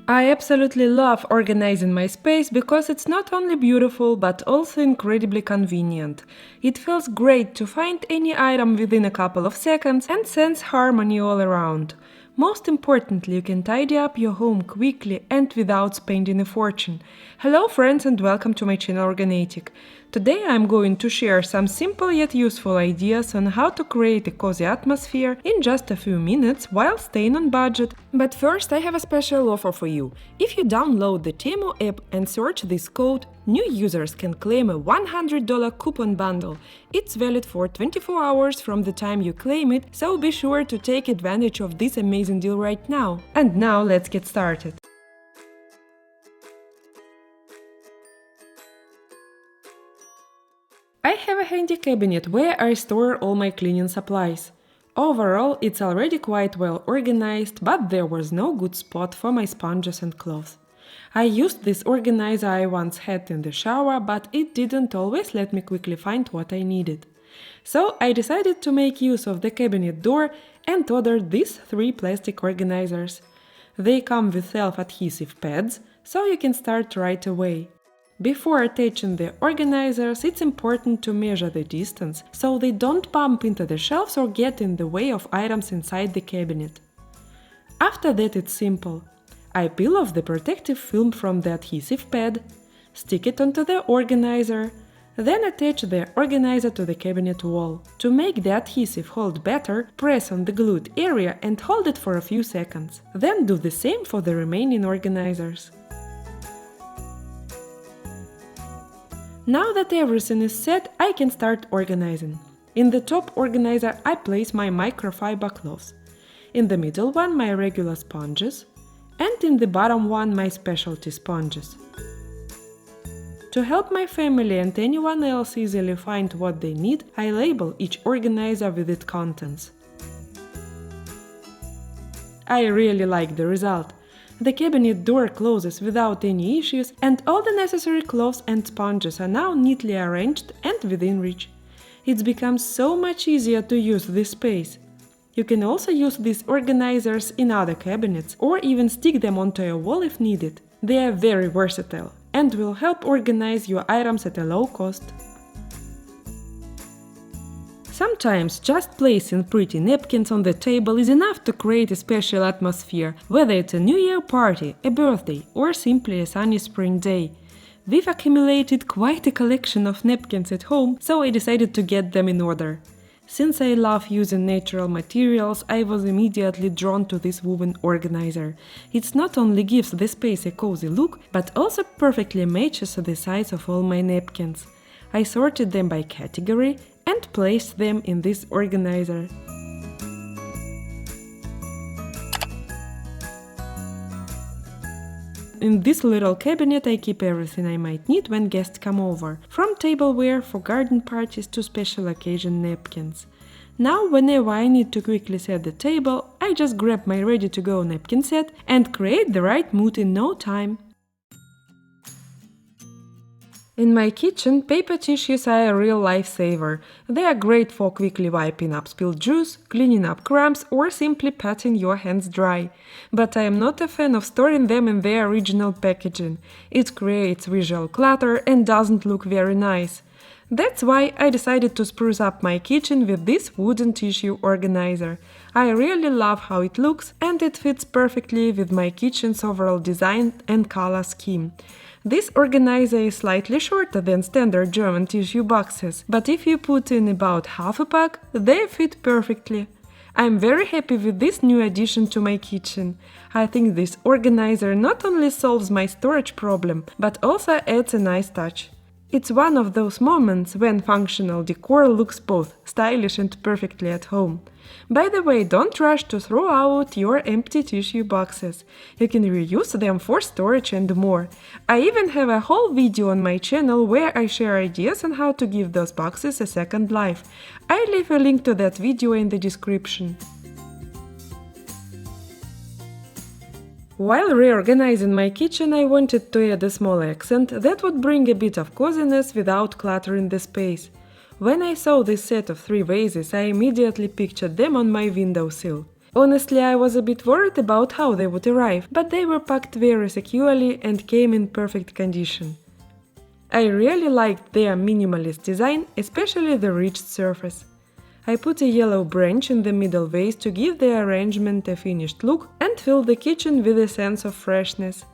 I absolutely love organizing my space because it's not only beautiful but also incredibly convenient. It feels great to find any item within a couple of seconds and sense harmony all around. Most importantly, you can tidy up your home quickly and without spending a fortune. Hello friends and welcome to my channel OrgaNatic. Today I'm going to share some simple yet useful ideas on how to create a cozy atmosphere in just a few minutes while staying on budget. But first I have a special offer for you. If you download the TEMU app and search this code, new users can claim a $100 coupon bundle. It's valid for 24 hours from the time you claim it, so be sure to take advantage of this amazing deal right now. And now let's get started. I have a handy cabinet where I store all my cleaning supplies. Overall, it's already quite well organized, but there was no good spot for my sponges and cloths. I used this organizer I once had in the shower, but it didn't always let me quickly find what I needed. So I decided to make use of the cabinet door and ordered these 3 plastic organizers. They come with self-adhesive pads, so you can start right away. Before attaching the organizers, it's important to measure the distance, so they don't bump into the shelves or get in the way of items inside the cabinet. After that, it's simple. I peel off the protective film from the adhesive pad, stick it onto the organizer, then attach the organizer to the cabinet wall. To make the adhesive hold better, press on the glued area and hold it for a few seconds. Then do the same for the remaining organizers. Now that everything is set, I can start organizing. In the top organizer I place my microfiber cloths, in the middle one my regular sponges, and in the bottom one my specialty sponges. To help my family and anyone else easily find what they need, I label each organizer with its contents. I really like the result. The cabinet door closes without any issues, and all the necessary cloths and sponges are now neatly arranged and within reach. It's become so much easier to use this space. You can also use these organizers in other cabinets or even stick them onto a wall if needed. They are very versatile and will help organize your items at a low cost. Sometimes just placing pretty napkins on the table is enough to create a special atmosphere, whether it's a New Year party, a birthday, or simply a sunny spring day. We've accumulated quite a collection of napkins at home, so I decided to get them in order. Since I love using natural materials, I was immediately drawn to this woven organizer. It not only gives the space a cozy look, but also perfectly matches the size of all my napkins. I sorted them by category and placed them in this organizer. In this little cabinet I keep everything I might need when guests come over, from tableware for garden parties to special occasion napkins. Now, whenever I need to quickly set the table, I just grab my ready-to-go napkin set and create the right mood in no time. In my kitchen, paper tissues are a real lifesaver. They are great for quickly wiping up spilled juice, cleaning up crumbs, or simply patting your hands dry. But I am not a fan of storing them in their original packaging. It creates visual clutter and doesn't look very nice. That's why I decided to spruce up my kitchen with this wooden tissue organizer. I really love how it looks, and it fits perfectly with my kitchen's overall design and color scheme. This organizer is slightly shorter than standard German tissue boxes, but if you put in about half a pack, they fit perfectly. I'm very happy with this new addition to my kitchen. I think this organizer not only solves my storage problem, but also adds a nice touch. It's one of those moments when functional decor looks both stylish and perfectly at home. By the way, don't rush to throw out your empty tissue boxes. You can reuse them for storage and more. I even have a whole video on my channel where I share ideas on how to give those boxes a second life. I'll leave a link to that video in the description. While reorganizing my kitchen, I wanted to add a small accent that would bring a bit of coziness without cluttering the space. When I saw this set of 3 vases, I immediately pictured them on my windowsill. Honestly, I was a bit worried about how they would arrive, but they were packed very securely and came in perfect condition. I really liked their minimalist design, especially the ridged surface. I put a yellow branch in the middle vase to give the arrangement a finished look and fill the kitchen with a sense of freshness.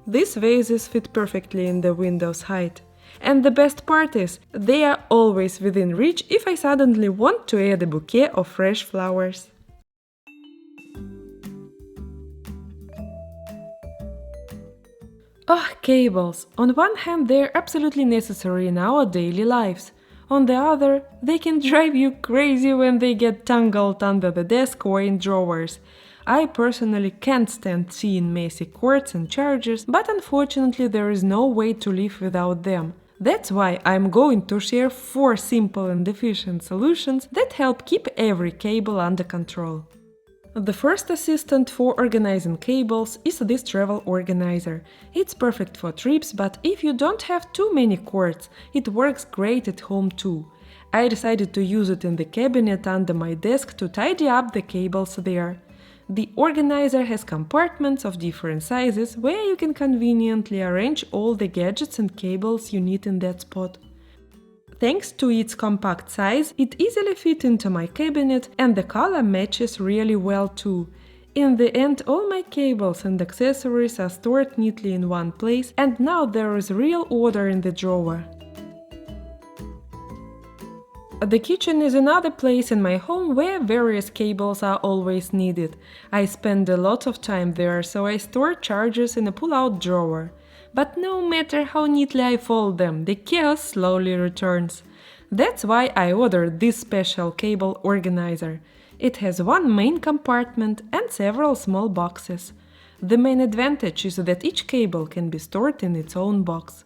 These vases fit perfectly in the window's height. And the best part is, they are always within reach if I suddenly want to add a bouquet of fresh flowers. Oh, cables! On one hand, they're absolutely necessary in our daily lives. On the other, they can drive you crazy when they get tangled under the desk or in drawers. I personally can't stand seeing messy cords and chargers, but unfortunately there is no way to live without them. That's why I'm going to share 4 simple and efficient solutions that help keep every cable under control. The first assistant for organizing cables is this travel organizer. It's perfect for trips, but if you don't have too many cords, it works great at home too. I decided to use it in the cabinet under my desk to tidy up the cables there. The organizer has compartments of different sizes where you can conveniently arrange all the gadgets and cables you need in that spot. Thanks to its compact size, it easily fits into my cabinet and the color matches really well too. In the end, all my cables and accessories are stored neatly in one place, and now there is real order in the drawer. The kitchen is another place in my home where various cables are always needed. I spend a lot of time there, so I store chargers in a pull-out drawer. But no matter how neatly I fold them, the chaos slowly returns. That's why I ordered this special cable organizer. It has one main compartment and several small boxes. The main advantage is that each cable can be stored in its own box.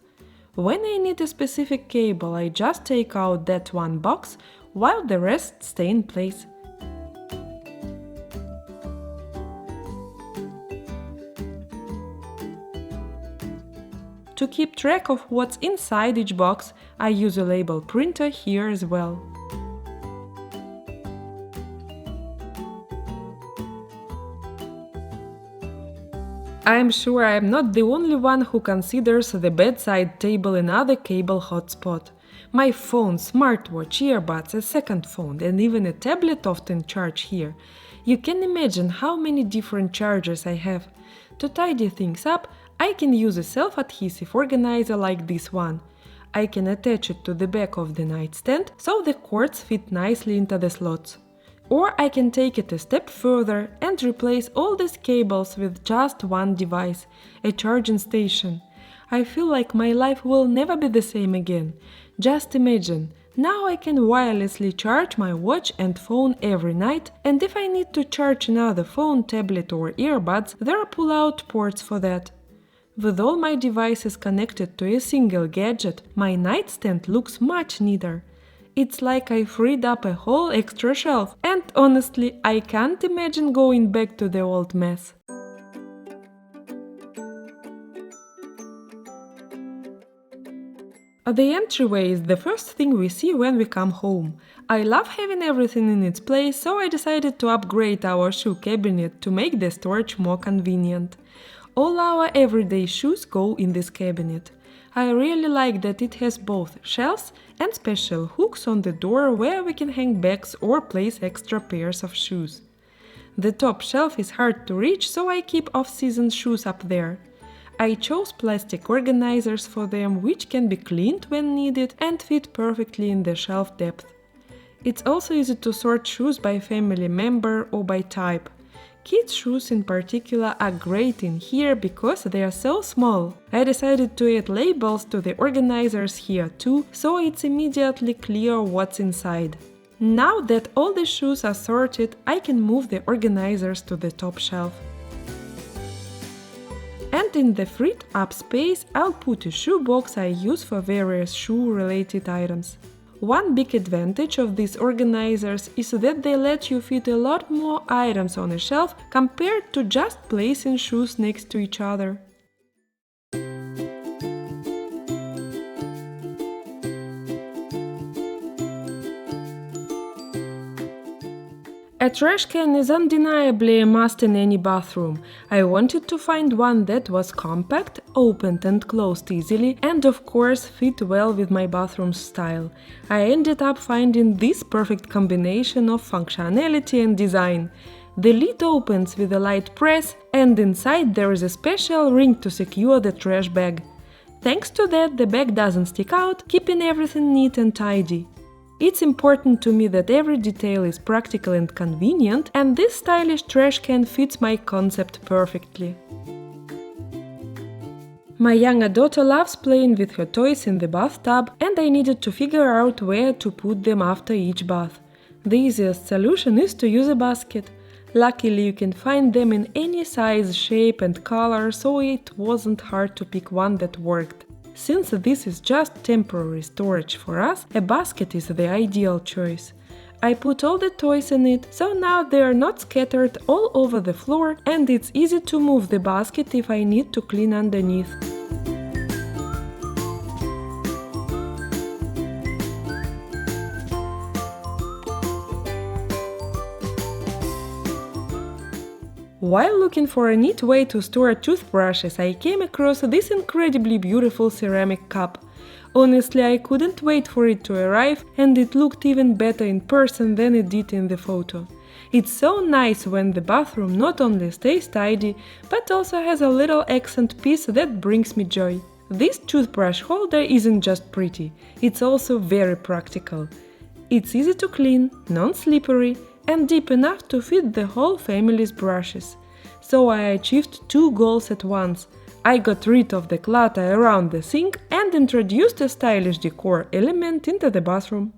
When I need a specific cable, I just take out that one box, while the rest stay in place. To keep track of what's inside each box, I use a label printer here as well. I'm sure I'm not the only one who considers the bedside table another cable hotspot. My phone, smartwatch, earbuds, a second phone, and even a tablet often charge here. You can imagine how many different chargers I have. To tidy things up, I can use a self-adhesive organizer like this one. I can attach it to the back of the nightstand so the cords fit nicely into the slots. Or I can take it a step further and replace all these cables with just one device, a charging station. I feel like my life will never be the same again. Just imagine, now I can wirelessly charge my watch and phone every night, and if I need to charge another phone, tablet or earbuds, there are pull-out ports for that. With all my devices connected to a single gadget, my nightstand looks much neater. It's like I freed up a whole extra shelf, and honestly, I can't imagine going back to the old mess. The entryway is the first thing we see when we come home. I love having everything in its place, so I decided to upgrade our shoe cabinet to make the storage more convenient. All our everyday shoes go in this cabinet. I really like that it has both shelves and special hooks on the door where we can hang bags or place extra pairs of shoes. The top shelf is hard to reach, so I keep off-season shoes up there. I chose plastic organizers for them, which can be cleaned when needed and fit perfectly in the shelf depth. It's also easy to sort shoes by family member or by type. Kids' shoes in particular are great in here because they are so small. I decided to add labels to the organizers here too, so it's immediately clear what's inside. Now that all the shoes are sorted, I can move the organizers to the top shelf. And in the freed up space, I'll put a shoebox I use for various shoe-related items. One big advantage of these organizers is that they let you fit a lot more items on a shelf compared to just placing shoes next to each other. A trash can is undeniably a must in any bathroom. I wanted to find one that was compact, opened and closed easily, and of course fit well with my bathroom style. I ended up finding this perfect combination of functionality and design. The lid opens with a light press, and inside there is a special ring to secure the trash bag. Thanks to that, the bag doesn't stick out, keeping everything neat and tidy. It's important to me that every detail is practical and convenient, and this stylish trash can fits my concept perfectly. My younger daughter loves playing with her toys in the bathtub, and I needed to figure out where to put them after each bath. The easiest solution is to use a basket. Luckily, you can find them in any size, shape and color, so it wasn't hard to pick one that worked. Since this is just temporary storage for us, a basket is the ideal choice. I put all the toys in it, so now they are not scattered all over the floor, and it's easy to move the basket if I need to clean underneath. While looking for a neat way to store toothbrushes, I came across this incredibly beautiful ceramic cup. Honestly, I couldn't wait for it to arrive, and it looked even better in person than it did in the photo. It's so nice when the bathroom not only stays tidy, but also has a little accent piece that brings me joy. This toothbrush holder isn't just pretty, it's also very practical. It's easy to clean, non-slippery, and deep enough to fit the whole family's brushes. So I achieved two goals at once. I got rid of the clutter around the sink and introduced a stylish decor element into the bathroom.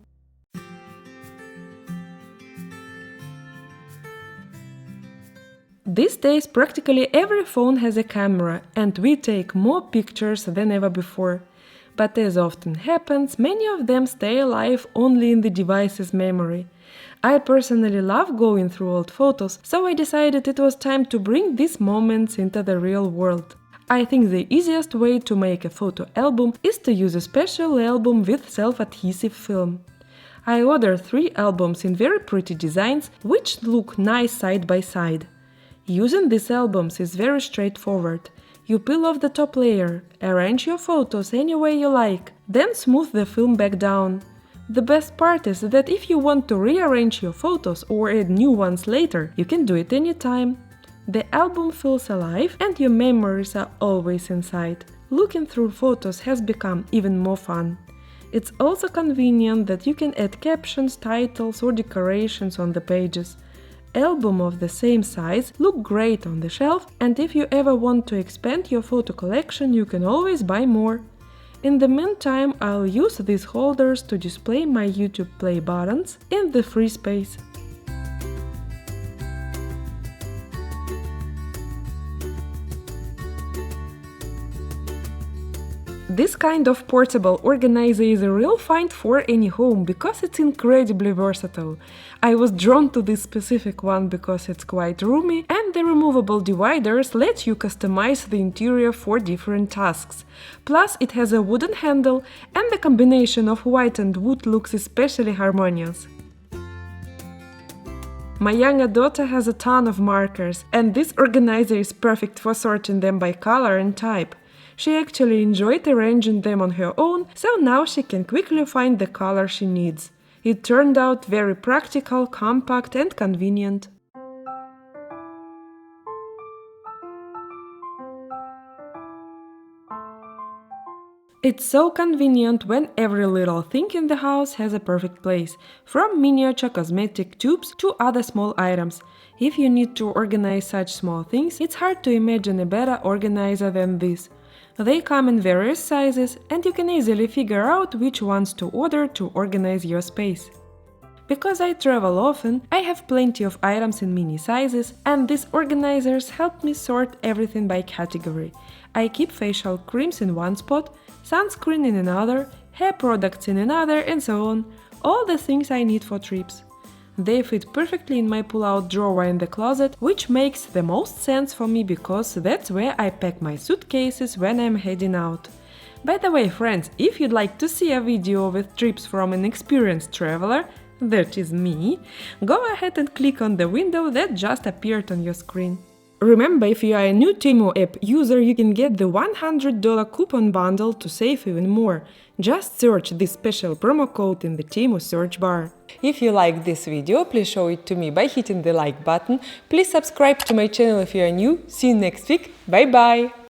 These days practically every phone has a camera, and we take more pictures than ever before. But as often happens, many of them stay alive only in the device's memory. I personally love going through old photos, so I decided it was time to bring these moments into the real world. I think the easiest way to make a photo album is to use a special album with self-adhesive film. I ordered 3 albums in very pretty designs, which look nice side by side. Using these albums is very straightforward. You peel off the top layer, arrange your photos any way you like, then smooth the film back down. The best part is that if you want to rearrange your photos or add new ones later, you can do it anytime. The album feels alive and your memories are always inside. Looking through photos has become even more fun. It's also convenient that you can add captions, titles or decorations on the pages. Albums of the same size look great on the shelf, and if you ever want to expand your photo collection, you can always buy more. In the meantime, I'll use these holders to display my YouTube play buttons in the free space. This kind of portable organizer is a real find for any home because it's incredibly versatile. I was drawn to this specific one because it's quite roomy, and the removable dividers let you customize the interior for different tasks. Plus, it has a wooden handle, and the combination of white and wood looks especially harmonious. My younger daughter has a ton of markers, and this organizer is perfect for sorting them by color and type. She actually enjoyed arranging them on her own, so now she can quickly find the color she needs. It turned out very practical, compact and convenient. It's so convenient when every little thing in the house has a perfect place, from miniature cosmetic tubes to other small items. If you need to organize such small things, it's hard to imagine a better organizer than this. They come in various sizes, and you can easily figure out which ones to order to organize your space. Because I travel often, I have plenty of items in mini sizes, and these organizers help me sort everything by category. I keep facial creams in one spot, sunscreen in another, hair products in another, and so on. All the things I need for trips. They fit perfectly in my pull-out drawer in the closet, which makes the most sense for me because that's where I pack my suitcases when I'm heading out. By the way, friends, if you'd like to see a video with trips from an experienced traveler, that is me, go ahead and click on the window that just appeared on your screen. Remember, if you are a new TEMU app user, you can get the $100 coupon bundle to save even more. Just search this special promo code in the TEMU search bar. If you like this video, please show it to me by hitting the like button. Please subscribe to my channel if you are new. See you next week. Bye bye!